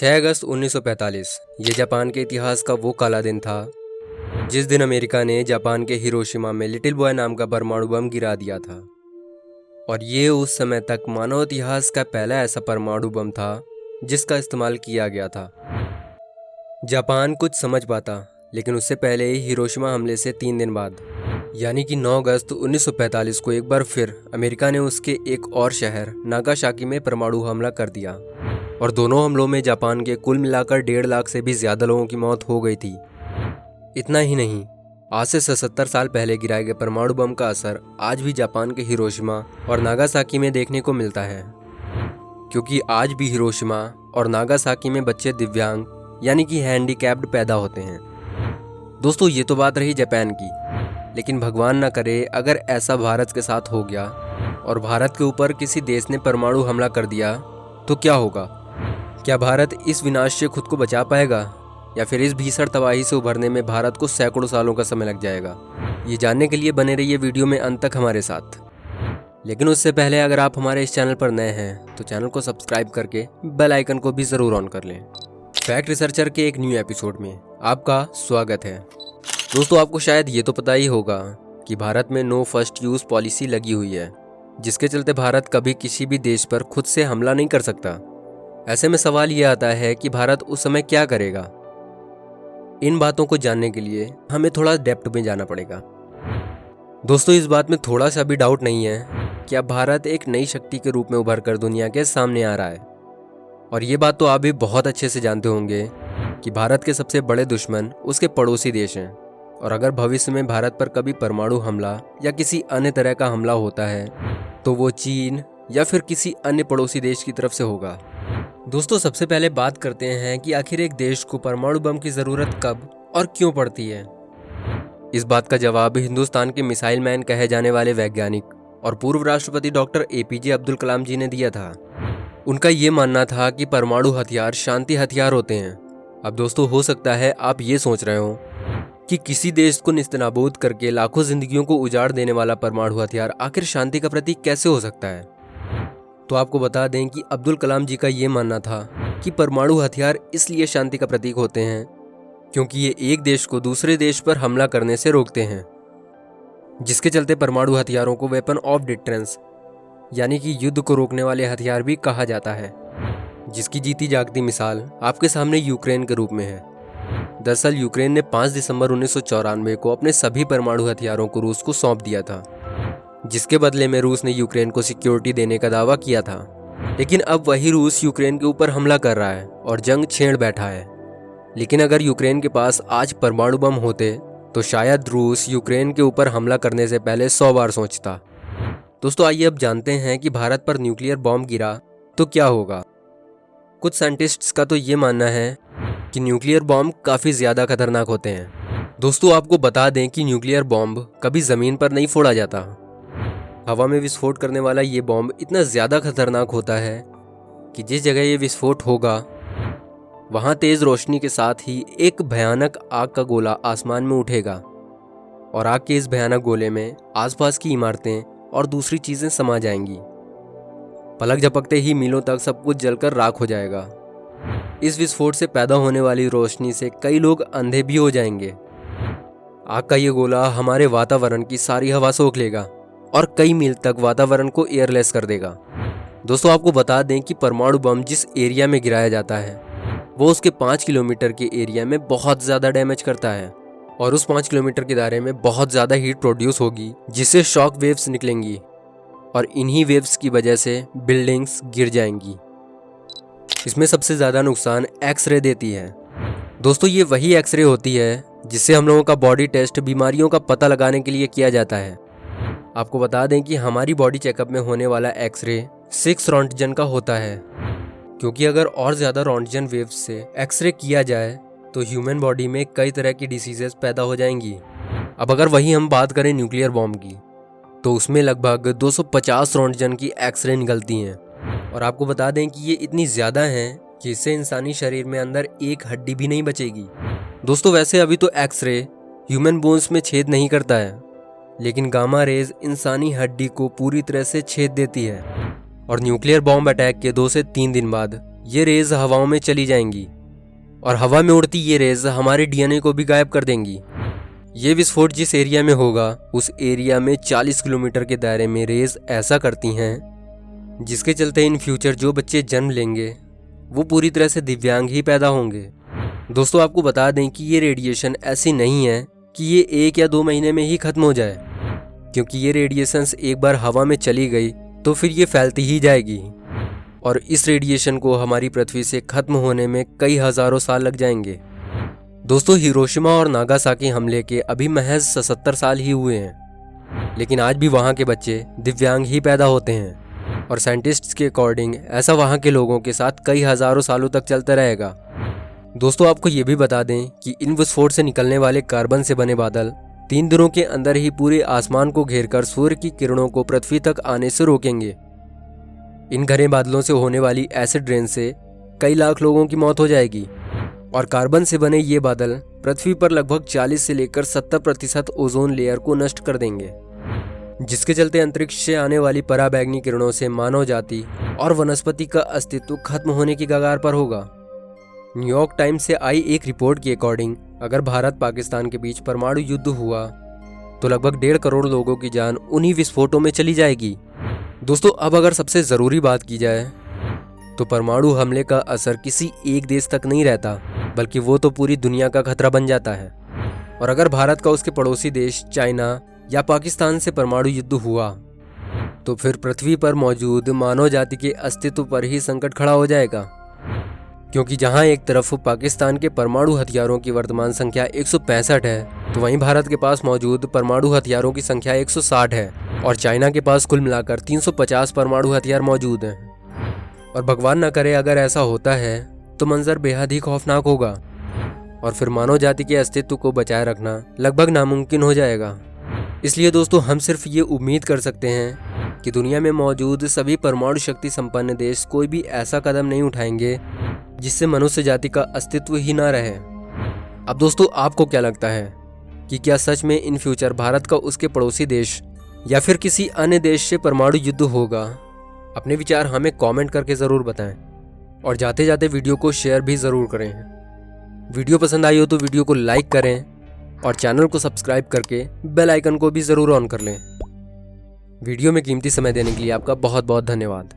6 अगस्त 1945 ये जापान के इतिहास का वो काला दिन था जिस दिन अमेरिका ने जापान के हिरोशिमा में लिटिल बॉय नाम का परमाणु बम गिरा दिया था। और ये उस समय तक मानव इतिहास का पहला ऐसा परमाणु बम था जिसका इस्तेमाल किया गया था। जापान कुछ समझ पाता, लेकिन उससे पहले ही हिरोशिमा हमले से 3 दिन बाद यानी कि 9 अगस्त 1945 को एक बार फिर अमेरिका ने उसके एक और शहर नागासाकी में परमाणु हमला कर दिया। और दोनों हमलों में जापान के कुल मिलाकर 1.5 लाख से भी ज्यादा लोगों की मौत हो गई थी। इतना ही नहीं, आज से 77 साल पहले गिराए गए परमाणु बम का असर आज भी जापान के हिरोशिमा और नागासाकी में देखने को मिलता है, क्योंकि आज भी हिरोशिमा और नागासाकी में बच्चे दिव्यांग यानी कि हैंडीकैप्ड पैदा होते हैं। दोस्तों, ये तो बात रही जापान की, लेकिन भगवान न करे अगर ऐसा भारत के साथ हो गया और भारत के ऊपर किसी देश ने परमाणु हमला कर दिया तो क्या होगा? क्या भारत इस विनाश से खुद को बचा पाएगा, या फिर इस भीषण तबाही से उभरने में भारत को सैकड़ों सालों का समय लग जाएगा? ये जानने के लिए बने रहिए वीडियो में अंत तक हमारे साथ। लेकिन उससे पहले अगर आप हमारे इस चैनल पर नए हैं तो चैनल को सब्सक्राइब करके बेल आइकन को भी ज़रूर ऑन कर लें। फैक्ट रिसर्चर के एक न्यू एपिसोड में आपका स्वागत है। दोस्तों, आपको शायद ये तो पता ही होगा कि भारत में नो फर्स्ट यूज़ पॉलिसी लगी हुई है, जिसके चलते भारत कभी किसी भी देश पर खुद से हमला नहीं कर सकता। ऐसे में सवाल ये आता है कि भारत उस समय क्या करेगा? इन बातों को जानने के लिए हमें थोड़ा डेप्थ में जाना पड़ेगा। दोस्तों, इस बात में थोड़ा सा भी डाउट नहीं है कि अब भारत एक नई शक्ति के रूप में उभर कर दुनिया के सामने आ रहा है। और ये बात तो आप भी बहुत अच्छे से जानते होंगे कि भारत के सबसे बड़े दुश्मन उसके पड़ोसी देश हैं। और अगर भविष्य में भारत पर कभी परमाणु हमला या किसी अन्य तरह का हमला होता है तो वो चीन या फिर किसी अन्य पड़ोसी देश की तरफ से होगा। दोस्तों, सबसे पहले बात करते हैं कि आखिर एक देश को परमाणु बम की ज़रूरत कब और क्यों पड़ती है। इस बात का जवाब हिंदुस्तान के मिसाइल मैन कहे जाने वाले वैज्ञानिक और पूर्व राष्ट्रपति डॉक्टर APJ अब्दुल कलाम जी ने दिया था। उनका ये मानना था कि परमाणु हथियार शांति हथियार होते हैं। अब दोस्तों, हो सकता है आप ये सोच रहे हो कि किसी देश को नेस्तनाबूद करके लाखों जिंदगियों को उजाड़ देने वाला परमाणु हथियार आखिर शांति का प्रतीक कैसे हो सकता है। तो आपको बता दें कि अब्दुल कलाम जी का ये मानना था कि परमाणु हथियार इसलिए शांति का प्रतीक होते हैं क्योंकि ये एक देश को दूसरे देश पर हमला करने से रोकते हैं, जिसके चलते परमाणु हथियारों को वेपन ऑफ डिटरेंस यानी कि युद्ध को रोकने वाले हथियार भी कहा जाता है, जिसकी जीती जागती मिसाल आपके सामने यूक्रेन के रूप में है। दरअसल यूक्रेन ने 5 दिसंबर 1994 को अपने सभी परमाणु हथियारों को रूस को सौंप दिया था, जिसके बदले में रूस ने यूक्रेन को सिक्योरिटी देने का दावा किया था। लेकिन अब वही रूस यूक्रेन के ऊपर हमला कर रहा है और जंग छेड़ बैठा है। लेकिन अगर यूक्रेन के पास आज परमाणु बम होते तो शायद रूस यूक्रेन के ऊपर हमला करने से पहले 100 बार सोचता। दोस्तों, आइए अब जानते हैं कि भारत पर न्यूक्लियर बॉम्ब गिरा तो क्या होगा। कुछ साइंटिस्ट्स का तो ये मानना है कि न्यूक्लियर बॉम्ब काफ़ी ज़्यादा खतरनाक होते हैं। दोस्तों, आपको बता दें कि न्यूक्लियर बॉम्ब कभी ज़मीन पर नहीं फोड़ा जाता। हवा में विस्फोट करने वाला ये बॉम्ब इतना ज़्यादा खतरनाक होता है कि जिस जगह ये विस्फोट होगा वहाँ तेज़ रोशनी के साथ ही एक भयानक आग का गोला आसमान में उठेगा और आग के इस भयानक गोले में आसपास की इमारतें और दूसरी चीज़ें समा जाएंगी। पलक झपकते ही मीलों तक सब कुछ जलकर राख हो जाएगा। इस विस्फोट से पैदा होने वाली रोशनी से कई लोग अंधे भी हो जाएंगे। आग का ये गोला हमारे वातावरण की सारी हवा सोख लेगा और कई मील तक वातावरण को एयरलेस कर देगा। दोस्तों, आपको बता दें कि परमाणु बम जिस एरिया में गिराया जाता है वो उसके 5 किलोमीटर के एरिया में बहुत ज़्यादा डैमेज करता है और उस 5 किलोमीटर के दायरे में बहुत ज़्यादा हीट प्रोड्यूस होगी, जिससे शॉक वेव्स निकलेंगी और इन्हीं वेव्स की वजह से बिल्डिंग्स गिर जाएंगी। इसमें सबसे ज़्यादा नुकसान एक्सरे देती है। दोस्तों, ये वही एक्सरे होती है जिससे हम लोगों का बॉडी टेस्ट बीमारियों का पता लगाने के लिए किया जाता है। आपको बता दें कि हमारी बॉडी चेकअप में होने वाला एक्सरे 6 रोंटजन का होता है, क्योंकि अगर और ज़्यादा रोंटजन वेव्स से एक्सरे किया जाए तो ह्यूमन बॉडी में कई तरह की डिसीजेस पैदा हो जाएंगी। अब अगर वही हम बात करें न्यूक्लियर बॉम्ब की तो उसमें लगभग 250 रोंटजन की एक्सरे निकलती हैं। और आपको बता दें कि ये इतनी ज़्यादा हैं कि इससे इंसानी शरीर में अंदर एक हड्डी भी नहीं बचेगी। दोस्तों, वैसे अभी तो एक्सरे ह्यूमन बोन्स में छेद नहीं करता है, लेकिन गामा रेज इंसानी हड्डी को पूरी तरह से छेद देती है। और न्यूक्लियर बॉम्ब अटैक के 2 से 3 दिन बाद ये रेज हवाओं में चली जाएंगी और हवा में उड़ती ये रेज हमारे डीएनए को भी गायब कर देंगी। ये विस्फोट जिस एरिया में होगा उस एरिया में 40 किलोमीटर के दायरे में रेज ऐसा करती हैं जिसके चलते इन फ्यूचर जो बच्चे जन्म लेंगे वो पूरी तरह से दिव्यांग ही पैदा होंगे। दोस्तों आपको बता दें कि ये रेडिएशन ऐसी नहीं है कि ये 1 या 2 महीने में ही खत्म हो जाए, क्योंकि ये रेडिएशंस एक बार हवा में चली गई तो फिर ये फैलती ही जाएगी और इस रेडिएशन को हमारी पृथ्वी से खत्म होने में कई हजारों साल लग जाएंगे। दोस्तों हिरोशिमा और नागासाकी हमले के अभी महज 77 साल ही हुए हैं, लेकिन आज भी वहाँ के बच्चे दिव्यांग ही पैदा होते हैं और साइंटिस्ट्स के अकॉर्डिंग ऐसा वहाँ के लोगों के साथ कई हजारों सालों तक चलता रहेगा। दोस्तों आपको ये भी बता दें कि इन विस्फोट से निकलने वाले कार्बन से बने बादल 3 दिनों के अंदर ही पूरे आसमान को घेरकर सूर्य की किरणों को पृथ्वी तक आने से रोकेंगे। इन घने बादलों से होने वाली एसिड रेन से कई लाख लोगों की मौत हो जाएगी और कार्बन से बने ये बादल पृथ्वी पर लगभग 40 से लेकर 70% ओजोन लेयर को नष्ट कर देंगे, जिसके चलते अंतरिक्ष से आने वाली पराबैंगनी किरणों से मानव जाति और वनस्पति का अस्तित्व खत्म होने की कगार पर होगा। न्यूयॉर्क टाइम्स से आई एक रिपोर्ट के अकॉर्डिंग अगर भारत पाकिस्तान के बीच परमाणु युद्ध हुआ तो लगभग 1.5 करोड़ लोगों की जान उन्हीं विस्फोटों में चली जाएगी। दोस्तों अब अगर सबसे ज़रूरी बात की जाए तो परमाणु हमले का असर किसी एक देश तक नहीं रहता, बल्कि वो तो पूरी दुनिया का खतरा बन जाता है। और अगर भारत का उसके पड़ोसी देश चाइना या पाकिस्तान से परमाणु युद्ध हुआ तो फिर पृथ्वी पर मौजूद मानव जाति के अस्तित्व पर ही संकट खड़ा हो जाएगा, क्योंकि जहां एक तरफ पाकिस्तान के परमाणु हथियारों की वर्तमान संख्या 165 है तो वहीं भारत के पास मौजूद परमाणु हथियारों की संख्या 160 है और चाइना के पास कुल मिलाकर 350 परमाणु हथियार मौजूद हैं। और भगवान न करे अगर ऐसा होता है तो मंजर बेहद ही खौफनाक होगा और फिर मानव जाति के अस्तित्व को बचाए रखना लगभग नामुमकिन हो जाएगा। इसलिए दोस्तों हम सिर्फ ये उम्मीद कर सकते हैं कि दुनिया में मौजूद सभी परमाणु शक्ति संपन्न देश कोई भी ऐसा कदम नहीं उठाएंगे जिससे मनुष्य जाति का अस्तित्व ही ना रहे। अब दोस्तों आपको क्या लगता है कि क्या सच में इन फ्यूचर भारत का उसके पड़ोसी देश या फिर किसी अन्य देश से परमाणु युद्ध होगा? अपने विचार हमें कमेंट करके ज़रूर बताएं और जाते जाते वीडियो को शेयर भी ज़रूर करें। वीडियो पसंद आई हो तो वीडियो को लाइक करें और चैनल को सब्सक्राइब करके बेल आइकन को भी ज़रूर ऑन कर लें। वीडियो में कीमती समय देने के लिए आपका बहुत बहुत धन्यवाद।